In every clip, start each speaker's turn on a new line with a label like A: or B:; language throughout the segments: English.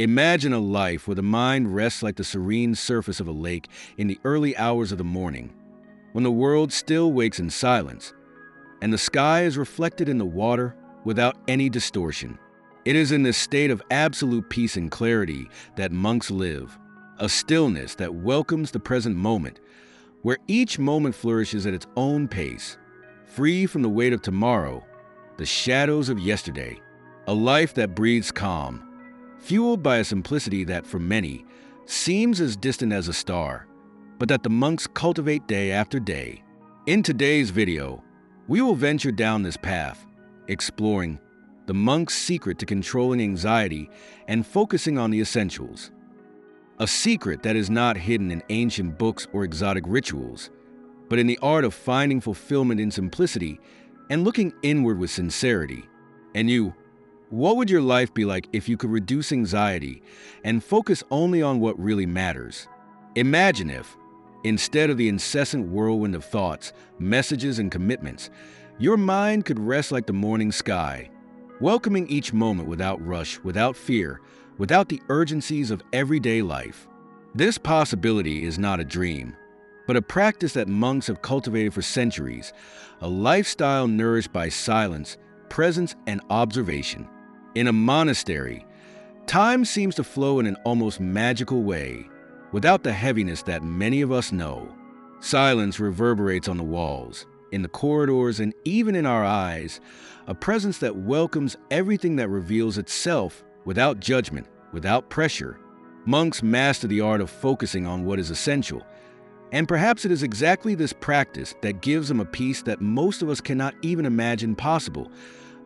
A: Imagine a life where the mind rests like the serene surface of a lake in the early hours of the morning, when the world still wakes in silence, and the sky is reflected in the water without any distortion. It is in this state of absolute peace and clarity that monks live, a stillness that welcomes the present moment, where each moment flourishes at its own pace, free from the weight of tomorrow, the shadows of yesterday, a life that breathes calm, fueled by a simplicity that, for many, seems as distant as a star, but that the monks cultivate day after day. In today's video, we will venture down this path, exploring the monk's secret to controlling anxiety and focusing on the essentials. A secret that is not hidden in ancient books or exotic rituals, but in the art of finding fulfillment in simplicity and looking inward with sincerity. And you, what would your life be like if you could reduce anxiety and focus only on what really matters? Imagine if, instead of the incessant whirlwind of thoughts, messages, and commitments, your mind could rest like the morning sky, welcoming each moment without rush, without fear, without the urgencies of everyday life. This possibility is not a dream, but a practice that monks have cultivated for centuries, a lifestyle nourished by silence, presence, and observation. In a monastery, time seems to flow in an almost magical way, without the heaviness that many of us know. Silence reverberates on the walls, in the corridors, and even in our eyes, a presence that welcomes everything that reveals itself without judgment, without pressure. Monks master the art of focusing on what is essential, and perhaps it is exactly this practice that gives them a peace that most of us cannot even imagine possible,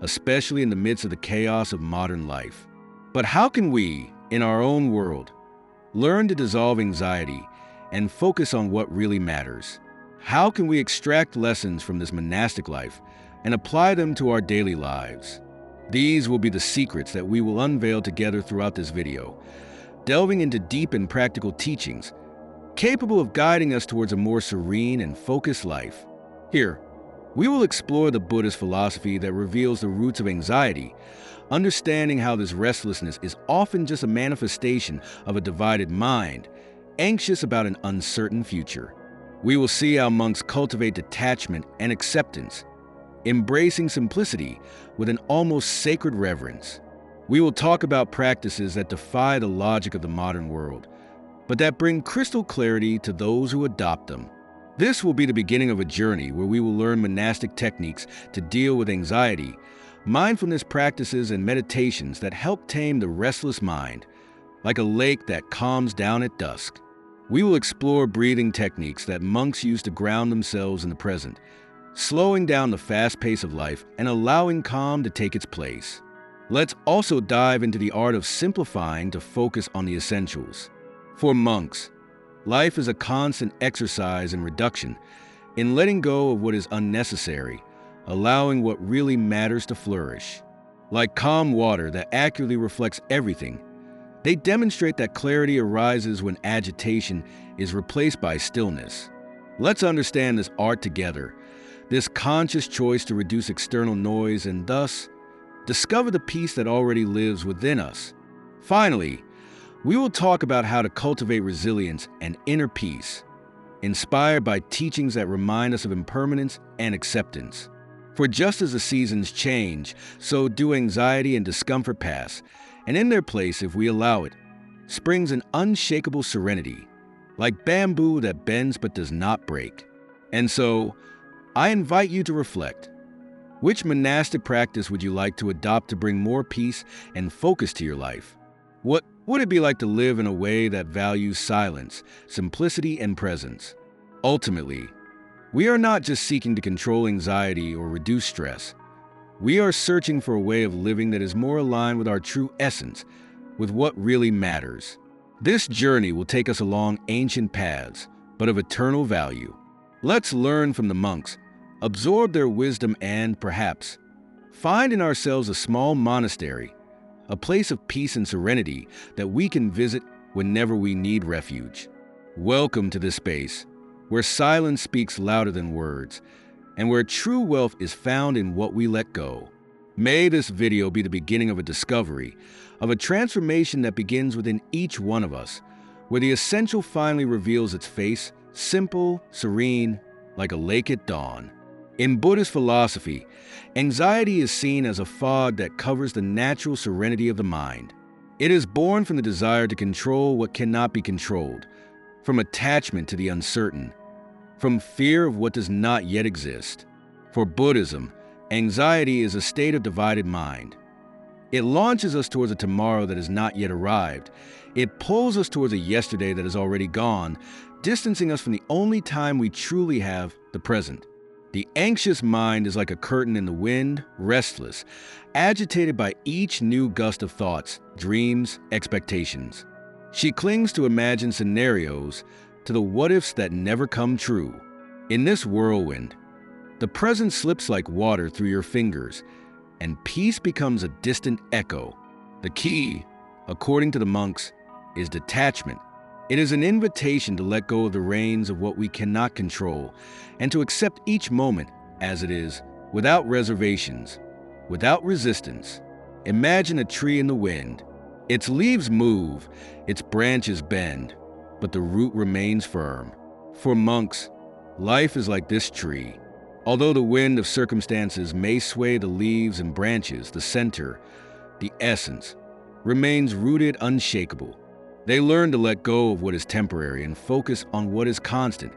A: especially in the midst of the chaos of modern life. But how can we, in our own world, learn to dissolve anxiety and focus on what really matters? How can we extract lessons from this monastic life and apply them to our daily lives? These will be the secrets that we will unveil together throughout this video, delving into deep and practical teachings, capable of guiding us towards a more serene and focused life. Here, we will explore the Buddhist philosophy that reveals the roots of anxiety, understanding how this restlessness is often just a manifestation of a divided mind, anxious about an uncertain future. We will see how monks cultivate detachment and acceptance, embracing simplicity with an almost sacred reverence. We will talk about practices that defy the logic of the modern world, but that bring crystal clarity to those who adopt them. This will be the beginning of a journey where we will learn monastic techniques to deal with anxiety, mindfulness practices, and meditations that help tame the restless mind, like a lake that calms down at dusk. We will explore breathing techniques that monks use to ground themselves in the present, slowing down the fast pace of life and allowing calm to take its place. Let's also dive into the art of simplifying to focus on the essentials. For monks, life is a constant exercise in reduction, in letting go of what is unnecessary, allowing what really matters to flourish. Like calm water that accurately reflects everything, they demonstrate that clarity arises when agitation is replaced by stillness. Let's understand this art together, this conscious choice to reduce external noise and thus discover the peace that already lives within us. Finally, we will talk about how to cultivate resilience and inner peace, inspired by teachings that remind us of impermanence and acceptance. For just as the seasons change, so do anxiety and discomfort pass, and in their place, if we allow it, springs an unshakable serenity, like bamboo that bends but does not break. And so, I invite you to reflect. Which monastic practice would you like to adopt to bring more peace and focus to your life? What would it be like to live in a way that values silence, simplicity, and presence? Ultimately, we are not just seeking to control anxiety or reduce stress. We are searching for a way of living that is more aligned with our true essence, with what really matters. This journey will take us along ancient paths, but of eternal value. Let's learn from the monks, absorb their wisdom, and, perhaps, find in ourselves a small monastery, a place of peace and serenity that we can visit whenever we need refuge. Welcome to this space, where silence speaks louder than words, and where true wealth is found in what we let go. May this video be the beginning of a discovery, of a transformation that begins within each one of us, where the essential finally reveals its face, simple, serene, like a lake at dawn. In Buddhist philosophy, anxiety is seen as a fog that covers the natural serenity of the mind. It is born from the desire to control what cannot be controlled, from attachment to the uncertain, from fear of what does not yet exist. For Buddhism, anxiety is a state of divided mind. It launches us towards a tomorrow that has not yet arrived. It pulls us towards a yesterday that is already gone, distancing us from the only time we truly have, the present. The anxious mind is like a curtain in the wind, restless, agitated by each new gust of thoughts, dreams, expectations. She clings to imagined scenarios, to the what-ifs that never come true. In this whirlwind, the present slips like water through your fingers, and peace becomes a distant echo. The key, according to the monks, is detachment. It is an invitation to let go of the reins of what we cannot control and to accept each moment as it is, without reservations, without resistance. Imagine a tree in the wind. Its leaves move, its branches bend, but the root remains firm. For monks, life is like this tree. Although the wind of circumstances may sway the leaves and branches, the center, the essence, remains rooted unshakable. They learn to let go of what is temporary and focus on what is constant,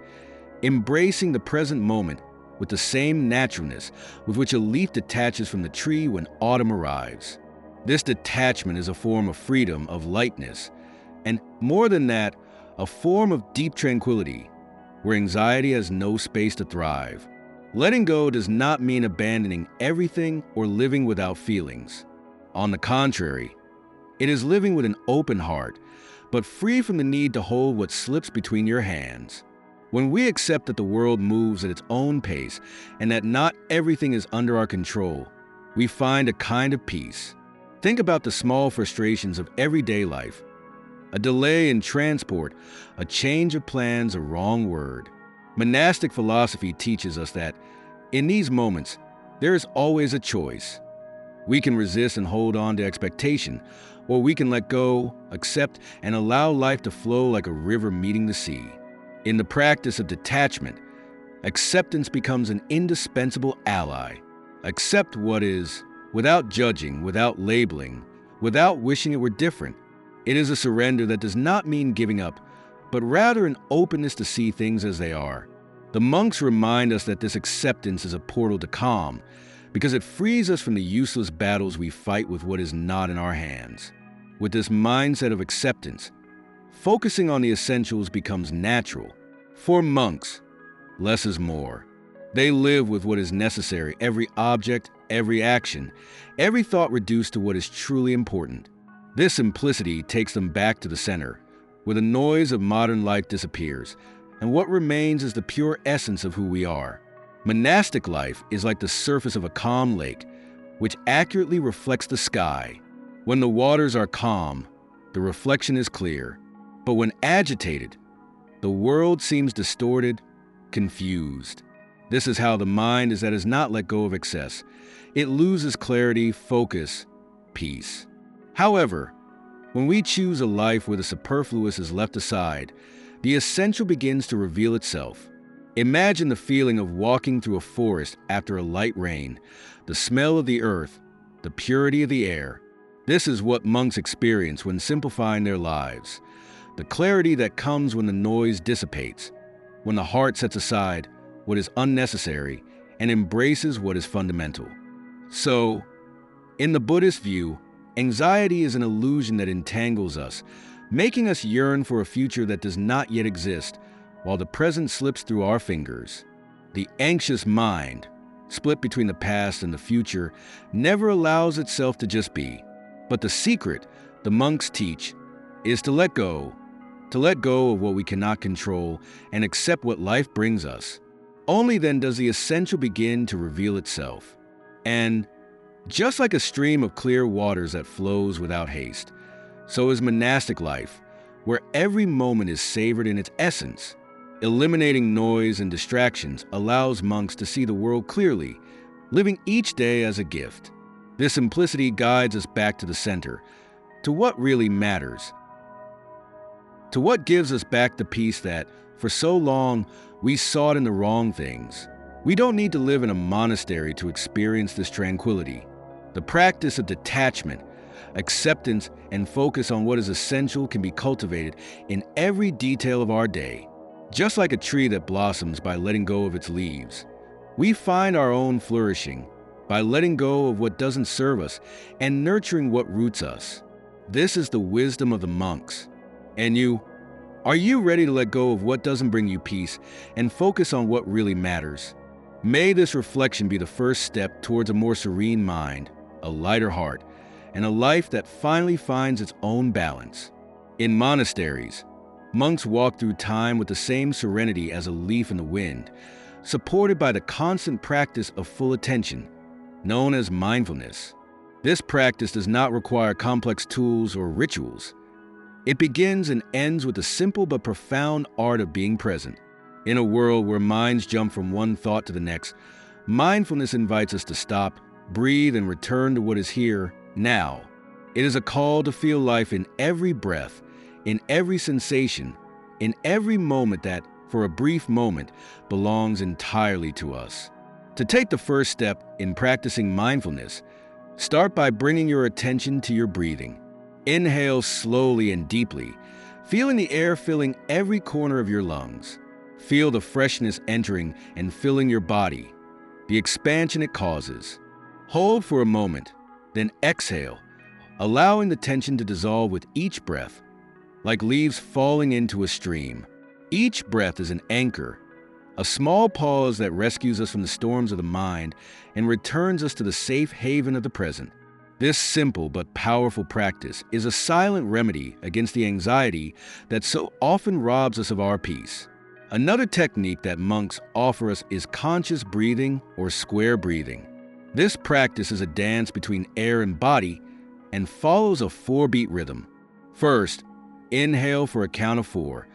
A: embracing the present moment with the same naturalness with which a leaf detaches from the tree when autumn arrives. This detachment is a form of freedom, of lightness, and more than that, a form of deep tranquility, where anxiety has no space to thrive. Letting go does not mean abandoning everything or living without feelings. On the contrary, it is living with an open heart, but free from the need to hold what slips between your hands. When we accept that the world moves at its own pace and that not everything is under our control, we find a kind of peace. Think about the small frustrations of everyday life. A delay in transport, a change of plans, a wrong word. Monastic philosophy teaches us that, in these moments, there is always a choice. We can resist and hold on to expectation, or we can let go, accept, and allow life to flow like a river meeting the sea. In the practice of detachment, acceptance becomes an indispensable ally. Accept what is, without judging, without labeling, without wishing it were different. It is a surrender that does not mean giving up, but rather an openness to see things as they are. The monks remind us that this acceptance is a portal to calm, because it frees us from the useless battles we fight with what is not in our hands. With this mindset of acceptance, focusing on the essentials becomes natural. For monks, less is more. They live with what is necessary, every object, every action, every thought reduced to what is truly important. This simplicity takes them back to the center, where the noise of modern life disappears, and what remains is the pure essence of who we are. Monastic life is like the surface of a calm lake, which accurately reflects the sky. When the waters are calm, the reflection is clear. But when agitated, the world seems distorted, confused. This is how the mind is that has not let go of excess. It loses clarity, focus, peace. However, when we choose a life where the superfluous is left aside, the essential begins to reveal itself. Imagine the feeling of walking through a forest after a light rain, the smell of the earth, the purity of the air. This is what monks experience when simplifying their lives. The clarity that comes when the noise dissipates, when the heart sets aside what is unnecessary and embraces what is fundamental. So, in the Buddhist view, anxiety is an illusion that entangles us, making us yearn for a future that does not yet exist, while the present slips through our fingers. The anxious mind, split between the past and the future, never allows itself to just be. But the secret, the monks teach, is to let go of what we cannot control and accept what life brings us. Only then does the essential begin to reveal itself. And just like a stream of clear waters that flows without haste, so is monastic life, where every moment is savored in its essence. Eliminating noise and distractions allows monks to see the world clearly, living each day as a gift. This simplicity guides us back to the center, to what really matters, to what gives us back the peace that, for so long, we sought in the wrong things. We don't need to live in a monastery to experience this tranquility. The practice of detachment, acceptance, and focus on what is essential can be cultivated in every detail of our day. Just like a tree that blossoms by letting go of its leaves, we find our own flourishing by letting go of what doesn't serve us and nurturing what roots us. This is the wisdom of the monks. And you, are you ready to let go of what doesn't bring you peace and focus on what really matters? May this reflection be the first step towards a more serene mind, a lighter heart, and a life that finally finds its own balance. In monasteries, monks walk through time with the same serenity as a leaf in the wind, supported by the constant practice of full attention, known as mindfulness. This practice does not require complex tools or rituals. It begins and ends with the simple but profound art of being present. In a world where minds jump from one thought to the next, mindfulness invites us to stop, breathe, and return to what is here, now. It is a call to feel life in every breath, in every sensation, in every moment that, for a brief moment, belongs entirely to us. To take the first step in practicing mindfulness, start by bringing your attention to your breathing. Inhale slowly and deeply, feeling the air filling every corner of your lungs. Feel the freshness entering and filling your body, the expansion it causes. Hold for a moment, then exhale, allowing the tension to dissolve with each breath, like leaves falling into a stream. Each breath is an anchor, a small pause that rescues us from the storms of the mind and returns us to the safe haven of the present. This simple but powerful practice is a silent remedy against the anxiety that so often robs us of our peace. Another technique that monks offer us is conscious breathing or square breathing. This practice is a dance between air and body and follows a 4-beat rhythm. First, inhale for a count of 4,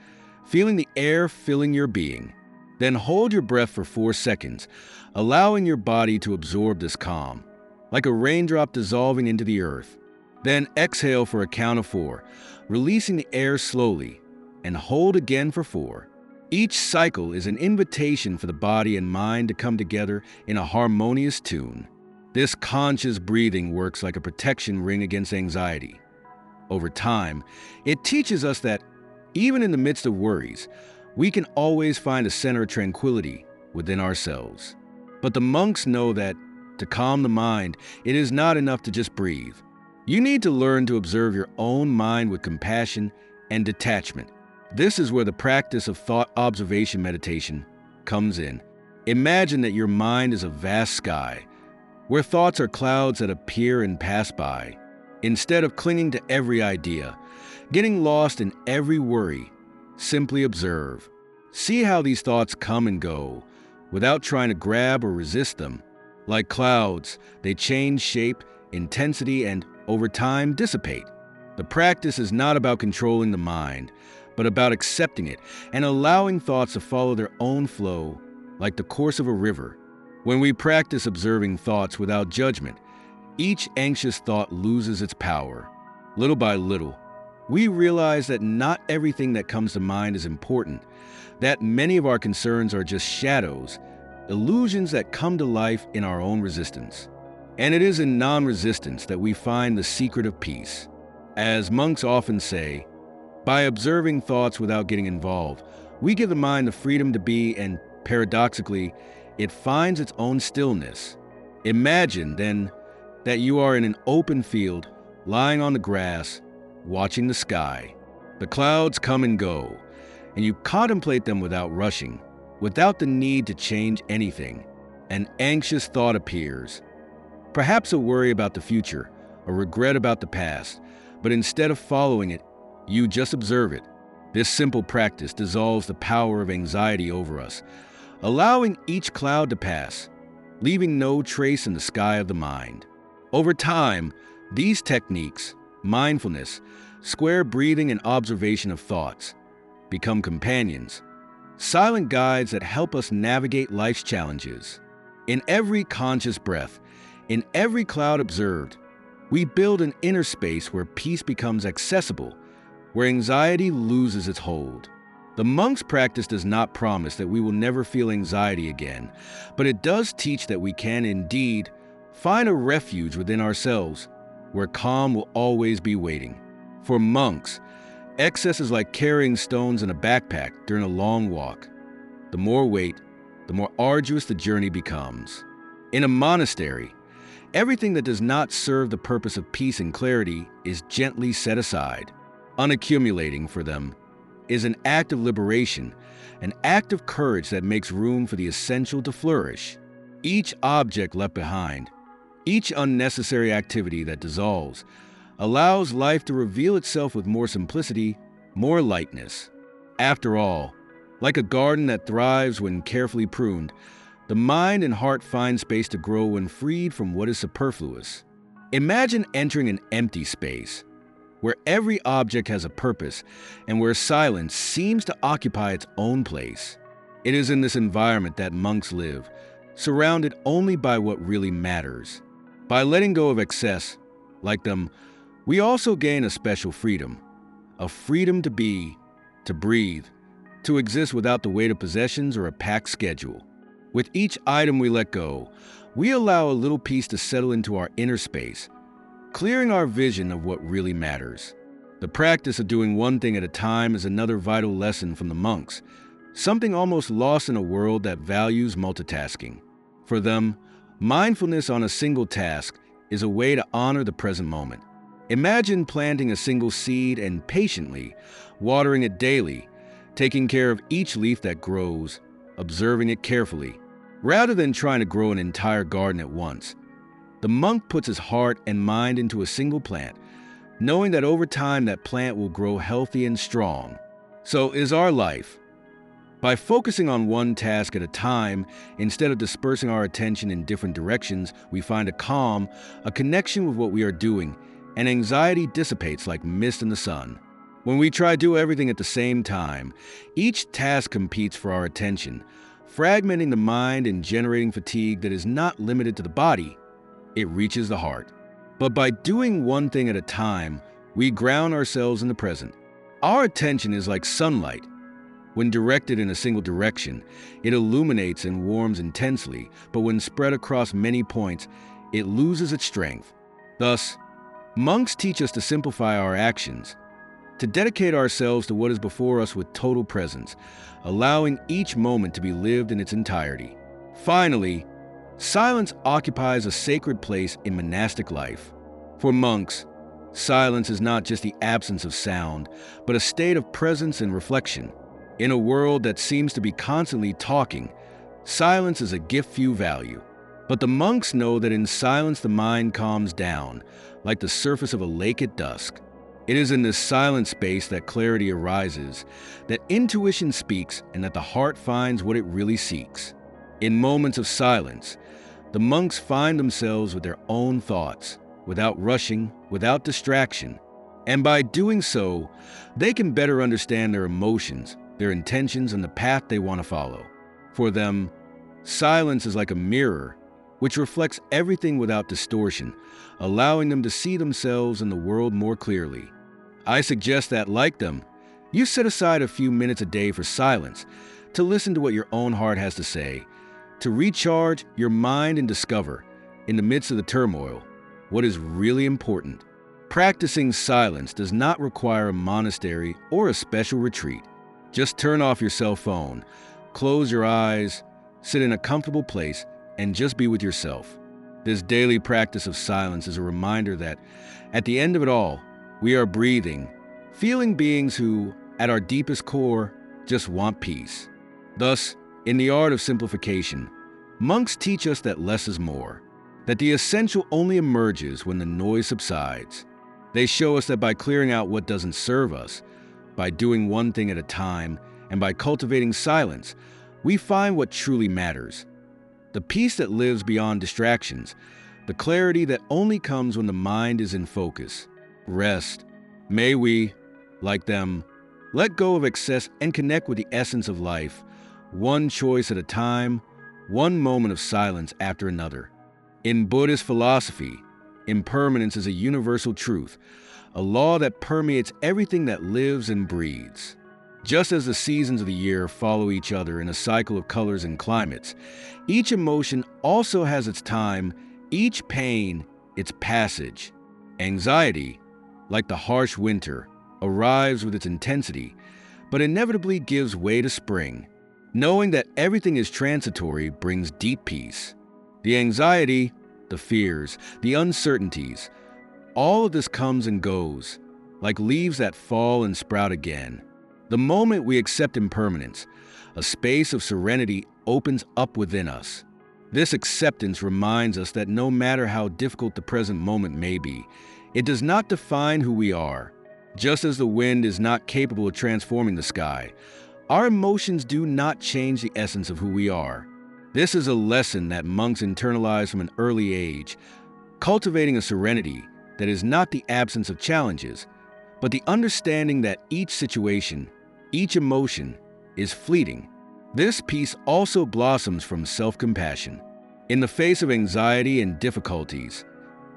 A: feeling the air filling your being. Then hold your breath for 4 seconds, allowing your body to absorb this calm, like a raindrop dissolving into the earth. Then exhale for a count of 4, releasing the air slowly, and hold again for 4. Each cycle is an invitation for the body and mind to come together in a harmonious tune. This conscious breathing works like a protection ring against anxiety. Over time, it teaches us that, even in the midst of worries, we can always find a center of tranquility within ourselves. But the monks know that, to calm the mind, it is not enough to just breathe. You need to learn to observe your own mind with compassion and detachment. This is where the practice of thought observation meditation comes in. Imagine that your mind is a vast sky, where thoughts are clouds that appear and pass by. Instead of clinging to every idea, getting lost in every worry, simply observe. See how these thoughts come and go, without trying to grab or resist them. Like clouds, they change shape, intensity, and, over time, dissipate. The practice is not about controlling the mind, but about accepting it and allowing thoughts to follow their own flow, like the course of a river. When we practice observing thoughts without judgment, each anxious thought loses its power. Little by little, we realize that not everything that comes to mind is important, that many of our concerns are just shadows, illusions that come to life in our own resistance. And it is in non-resistance that we find the secret of peace. As monks often say, by observing thoughts without getting involved, we give the mind the freedom to be, and paradoxically, it finds its own stillness. Imagine, then, that you are in an open field, lying on the grass, watching the sky. The clouds come and go, and you contemplate them without rushing, without the need to change anything. An anxious thought appears, perhaps a worry about the future, a regret about the past, but instead of following it, you just observe it. This simple practice dissolves the power of anxiety over us, allowing each cloud to pass, leaving no trace in the sky of the mind. Over time, these techniques, mindfulness, square breathing, and observation of thoughts, become companions, silent guides that help us navigate life's challenges. In every conscious breath, In every cloud observed, we build an inner space where peace becomes accessible, where anxiety loses its hold. The monk's practice does not promise that we will never feel anxiety again, but it does teach that we can indeed find a refuge within ourselves, where calm will always be waiting. For monks, excess is like carrying stones in a backpack during a long walk. The more weight, the more arduous the journey becomes. In a monastery, everything that does not serve the purpose of peace and clarity is gently set aside. Unaccumulating for them is an act of liberation, an act of courage that makes room for the essential to flourish. Each object left behind, each unnecessary activity that dissolves, allows life to reveal itself with more simplicity, more lightness. After all, like a garden that thrives when carefully pruned, the mind and heart find space to grow when freed from what is superfluous. Imagine entering an empty space, where every object has a purpose and where silence seems to occupy its own place. It is in this environment that monks live, surrounded only by what really matters. By letting go of excess, like them, we also gain a special freedom, a freedom to be, to breathe, to exist without the weight of possessions or a packed schedule. With each item we let go, we allow a little peace to settle into our inner space, clearing our vision of what really matters. The practice of doing one thing at a time is another vital lesson from the monks, something almost lost in a world that values multitasking. For them, mindfulness on a single task is a way to honor the present moment. Imagine planting a single seed and patiently watering it daily, taking care of each leaf that grows, observing it carefully. Rather than trying to grow an entire garden at once, the monk puts his heart and mind into a single plant, knowing that over time that plant will grow healthy and strong. So is our life. By focusing on one task at a time, instead of dispersing our attention in different directions, we find a calm, a connection with what we are doing, and anxiety dissipates like mist in the sun. When we try to do everything at the same time, each task competes for our attention, fragmenting the mind and generating fatigue that is not limited to the body. It reaches the heart. But by doing one thing at a time, we ground ourselves in the present. Our attention is like sunlight. When directed in a single direction, it illuminates and warms intensely, but when spread across many points, it loses its strength. Thus, monks teach us to simplify our actions, to dedicate ourselves to what is before us with total presence, allowing each moment to be lived in its entirety. Finally, silence occupies a sacred place in monastic life. For monks, silence is not just the absence of sound, but a state of presence and reflection. In a world that seems to be constantly talking, silence is a gift few value. But the monks know that in silence the mind calms down, like the surface of a lake at dusk. It is in this silent space that clarity arises, that intuition speaks, and that the heart finds what it really seeks. In moments of silence, the monks find themselves with their own thoughts, without rushing, without distraction. And by doing so, they can better understand their emotions, their intentions, and the path they want to follow. For them, silence is like a mirror, which reflects everything without distortion, allowing them to see themselves and the world more clearly. I suggest that, like them, you set aside a few minutes a day for silence, to listen to what your own heart has to say, to recharge your mind and discover, in the midst of the turmoil, what is really important. Practicing silence does not require a monastery or a special retreat. Just turn off your cell phone, close your eyes, sit in a comfortable place, and just be with yourself. This daily practice of silence is a reminder that, at the end of it all, we are breathing, feeling beings who, at our deepest core, just want peace. Thus, in the art of simplification, monks teach us that less is more, that the essential only emerges when the noise subsides. They show us that by clearing out what doesn't serve us, by doing one thing at a time, and by cultivating silence, we find what truly matters. The peace that lives beyond distractions, the clarity that only comes when the mind is in focus. Rest. May we, like them, let go of excess and connect with the essence of life, one choice at a time, one moment of silence after another. In Buddhist philosophy, impermanence is a universal truth, a law that permeates everything that lives and breathes. Just as the seasons of the year follow each other in a cycle of colors and climates, each emotion also has its time, each pain, its passage. Anxiety, like the harsh winter, arrives with its intensity, but inevitably gives way to spring. Knowing that everything is transitory brings deep peace. The anxiety, the fears, the uncertainties, all of this comes and goes, like leaves that fall and sprout again. The moment we accept impermanence, a space of serenity opens up within us. This acceptance reminds us that no matter how difficult the present moment may be, it does not define who we are. Just as the wind is not capable of transforming the sky, our emotions do not change the essence of who we are. This is a lesson that monks internalize from an early age, cultivating a serenity that is not the absence of challenges, but the understanding that each situation, each emotion, is fleeting. This peace also blossoms from self-compassion. In the face of anxiety and difficulties,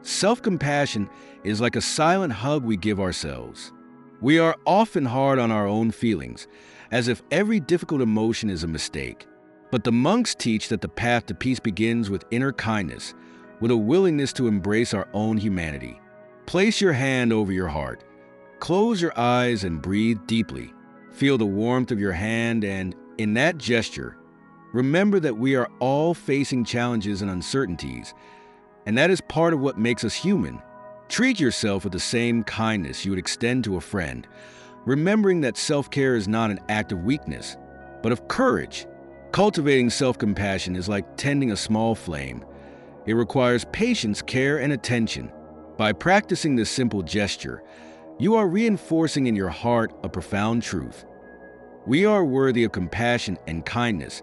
A: self-compassion is like a silent hug we give ourselves. We are often hard on our own feelings, as if every difficult emotion is a mistake. But the monks teach that the path to peace begins with inner kindness, with a willingness to embrace our own humanity. Place your hand over your heart. Close your eyes and breathe deeply. Feel the warmth of your hand, and in that gesture, remember that we are all facing challenges and uncertainties, and that is part of what makes us human. Treat yourself with the same kindness you would extend to a friend, remembering that self-care is not an act of weakness, but of courage. Cultivating self-compassion is like tending a small flame. It requires patience, care, and attention. By practicing this simple gesture, you are reinforcing in your heart a profound truth. We are worthy of compassion and kindness,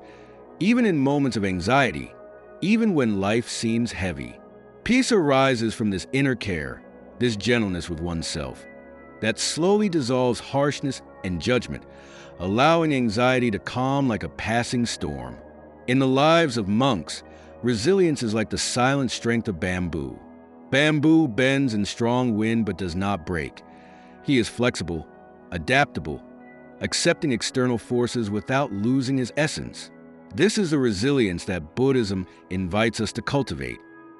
A: even in moments of anxiety, even when life seems heavy. Peace arises from this inner care, this gentleness with oneself, that slowly dissolves harshness and judgment, allowing anxiety to calm like a passing storm. In the lives of monks, resilience is like the silent strength of bamboo. Bamboo bends in strong wind but does not break. He is flexible, adaptable, accepting external forces without losing his essence. This is the resilience that Buddhism invites us to cultivate.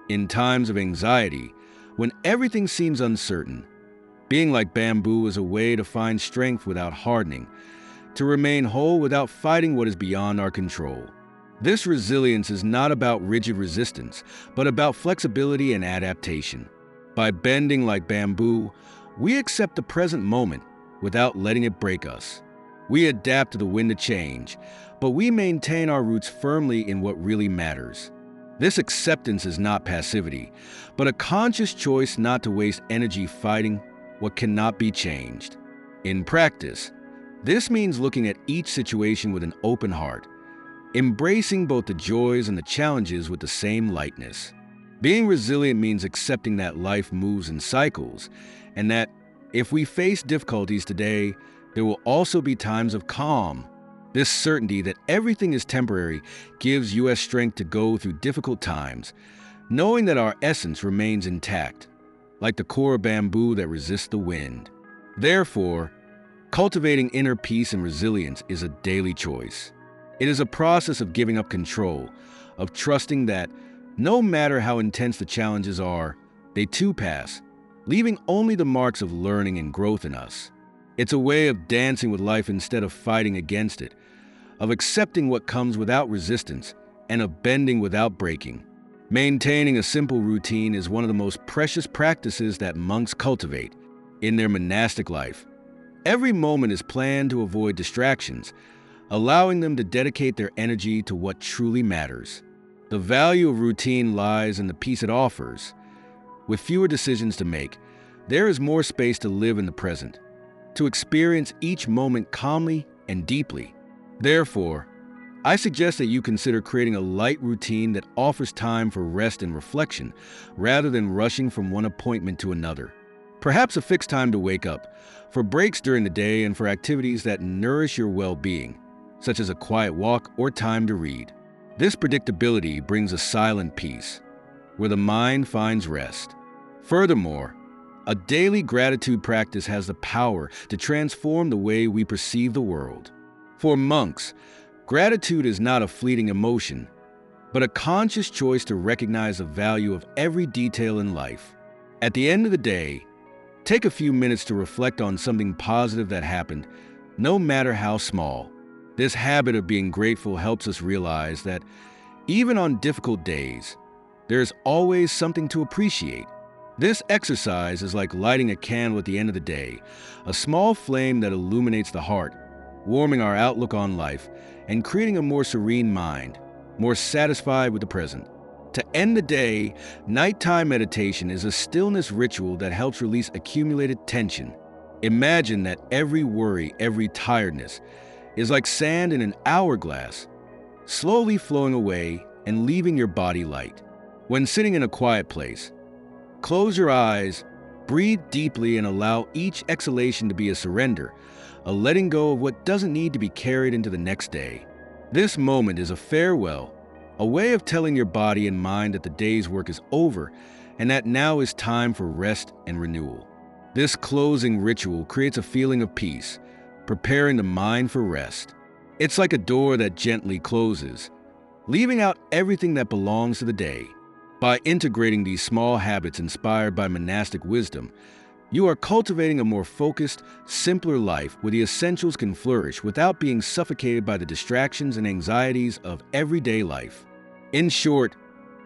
A: In times of anxiety, when everything seems uncertain, being like bamboo is a way to find strength without hardening, to remain whole without fighting what is beyond our control. This resilience is not about rigid resistance, but about flexibility and adaptation. By bending like bamboo, we accept the present moment without letting it break us. We adapt to the wind of change, but we maintain our roots firmly in what really matters. This acceptance is not passivity, but a conscious choice not to waste energy fighting what cannot be changed. In practice, this means looking at each situation with an open heart, embracing both the joys and the challenges with the same lightness. Being resilient means accepting that life moves in cycles, and that if we face difficulties today, there will also be times of calm. This certainty that everything is temporary gives us strength to go through difficult times, knowing that our essence remains intact, like the core of bamboo that resists the wind. Therefore, cultivating inner peace and resilience is a daily choice. It is a process of giving up control, of trusting that no matter how intense the challenges are, they too pass, leaving only the marks of learning and growth in us. It's a way of dancing with life instead of fighting against it, of accepting what comes without resistance, and of bending without breaking. Maintaining a simple routine is one of the most precious practices that monks cultivate in their monastic life. Every moment is planned to avoid distractions, allowing them to dedicate their energy to what truly matters. The value of routine lies in the peace it offers. With fewer decisions to make, there is more space to live in the present, to experience each moment calmly and deeply. Therefore, I suggest that you consider creating a light routine that offers time for rest and reflection, rather than rushing from one appointment to another. Perhaps a fixed time to wake up, for breaks during the day, and for activities that nourish your well-being, such as a quiet walk or time to read. This predictability brings a silent peace, where the mind finds rest. Furthermore, a daily gratitude practice has the power to transform the way we perceive the world. For monks, gratitude is not a fleeting emotion, but a conscious choice to recognize the value of every detail in life. At the end of the day, take a few minutes to reflect on something positive that happened, no matter how small. This habit of being grateful helps us realize that even on difficult days, there's always something to appreciate. This exercise is like lighting a candle at the end of the day, a small flame that illuminates the heart, warming our outlook on life and creating a more serene mind, more satisfied with the present. To end the day, nighttime meditation is a stillness ritual that helps release accumulated tension. Imagine that every worry, every tiredness is like sand in an hourglass, slowly flowing away and leaving your body light. When sitting in a quiet place, close your eyes, breathe deeply, and allow each exhalation to be a surrender, a letting go of what doesn't need to be carried into the next day. This moment is a farewell, a way of telling your body and mind that the day's work is over and that now is time for rest and renewal. This closing ritual creates a feeling of peace, preparing the mind for rest. It's like a door that gently closes, leaving out everything that belongs to the day. By integrating these small habits inspired by monastic wisdom, you are cultivating a more focused, simpler life where the essentials can flourish without being suffocated by the distractions and anxieties of everyday life. In short,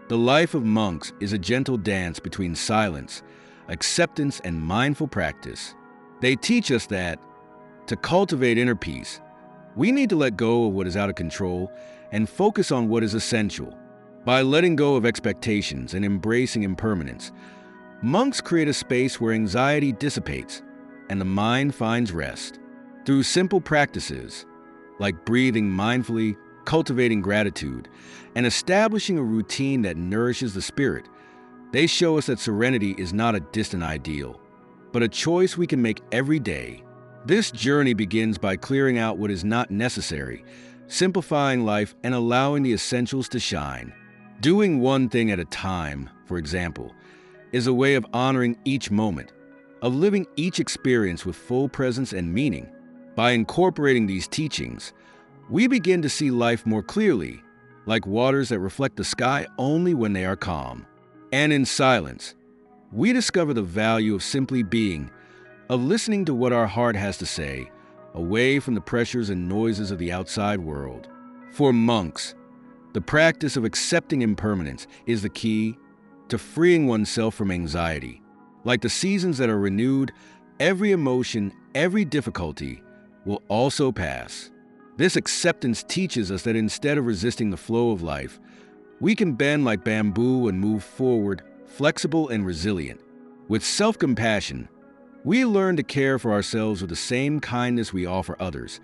A: the life of monks is a gentle dance between silence, acceptance, and mindful practice. They teach us that, to cultivate inner peace, we need to let go of what is out of control and focus on what is essential. By letting go of expectations and embracing impermanence, monks create a space where anxiety dissipates and the mind finds rest. Through simple practices, like breathing mindfully, cultivating gratitude, and establishing a routine that nourishes the spirit, they show us that serenity is not a distant ideal, but a choice we can make every day. This journey begins by clearing out what is not necessary, simplifying life, and allowing the essentials to shine. Doing one thing at a time, for example, is a way of honoring each moment, of living each experience with full presence and meaning. By incorporating these teachings, we begin to see life more clearly, like waters that reflect the sky only when they are calm. And in silence, we discover the value of simply being, of listening to what our heart has to say, away from the pressures and noises of the outside world. For monks, the practice of accepting impermanence is the key to freeing oneself from anxiety. Like the seasons that are renewed, every emotion, every difficulty will also pass. This acceptance teaches us that instead of resisting the flow of life, we can bend like bamboo and move forward, flexible and resilient. With self-compassion, we learn to care for ourselves with the same kindness we offer others,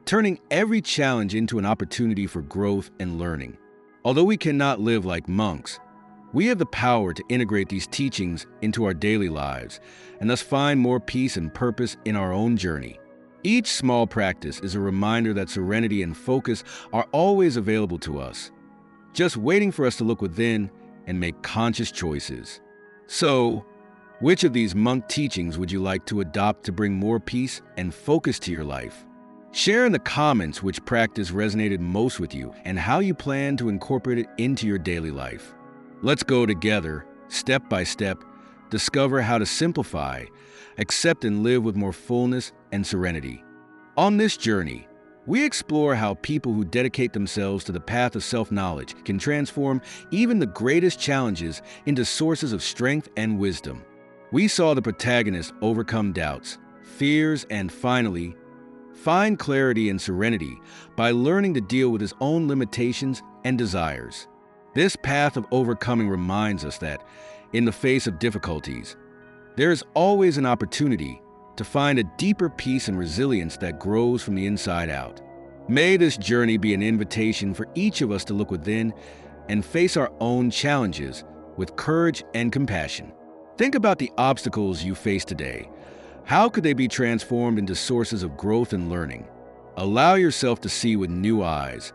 A: turning every challenge into an opportunity for growth and learning. Although we cannot live like monks, we have the power to integrate these teachings into our daily lives and thus find more peace and purpose in our own journey. Each small practice is a reminder that serenity and focus are always available to us, just waiting for us to look within and make conscious choices. So, which of these monk teachings would you like to adopt to bring more peace and focus to your life? Share in the comments which practice resonated most with you and how you plan to incorporate it into your daily life. Let's go together, step by step, discover how to simplify, accept, and live with more fullness and serenity. On this journey, we explore how people who dedicate themselves to the path of self-knowledge can transform even the greatest challenges into sources of strength and wisdom. We saw the protagonist overcome doubts, fears, and finally, find clarity and serenity by learning to deal with his own limitations and desires. This path of overcoming reminds us that, in the face of difficulties, there is always an opportunity to find a deeper peace and resilience that grows from the inside out. May this journey be an invitation for each of us to look within and face our own challenges with courage and compassion. Think about the obstacles you face today. How could they be transformed into sources of growth and learning? Allow yourself to see with new eyes,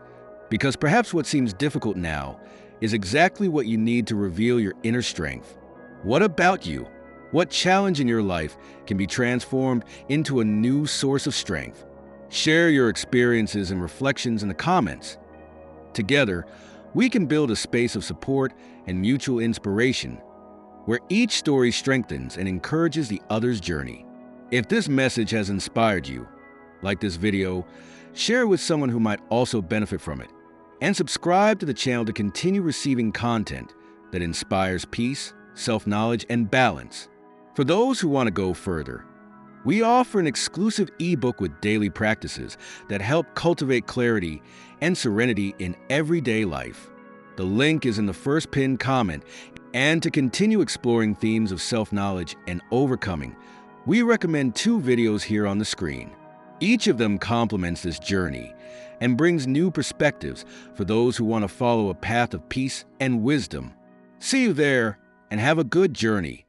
A: because perhaps what seems difficult now is exactly what you need to reveal your inner strength. What about you? What challenge in your life can be transformed into a new source of strength? Share your experiences and reflections in the comments. Together, we can build a space of support and mutual inspiration, where each story strengthens and encourages the other's journey. If this message has inspired you, like this video, share it with someone who might also benefit from it, and subscribe to the channel to continue receiving content that inspires peace, self-knowledge, and balance. For those who want to go further, we offer an exclusive ebook with daily practices that help cultivate clarity and serenity in everyday life. The link is in the first pinned comment, and to continue exploring themes of self-knowledge and overcoming, we recommend 2 videos here on the screen. Each of them complements this journey and brings new perspectives for those who want to follow a path of peace and wisdom. See you there, and have a good journey.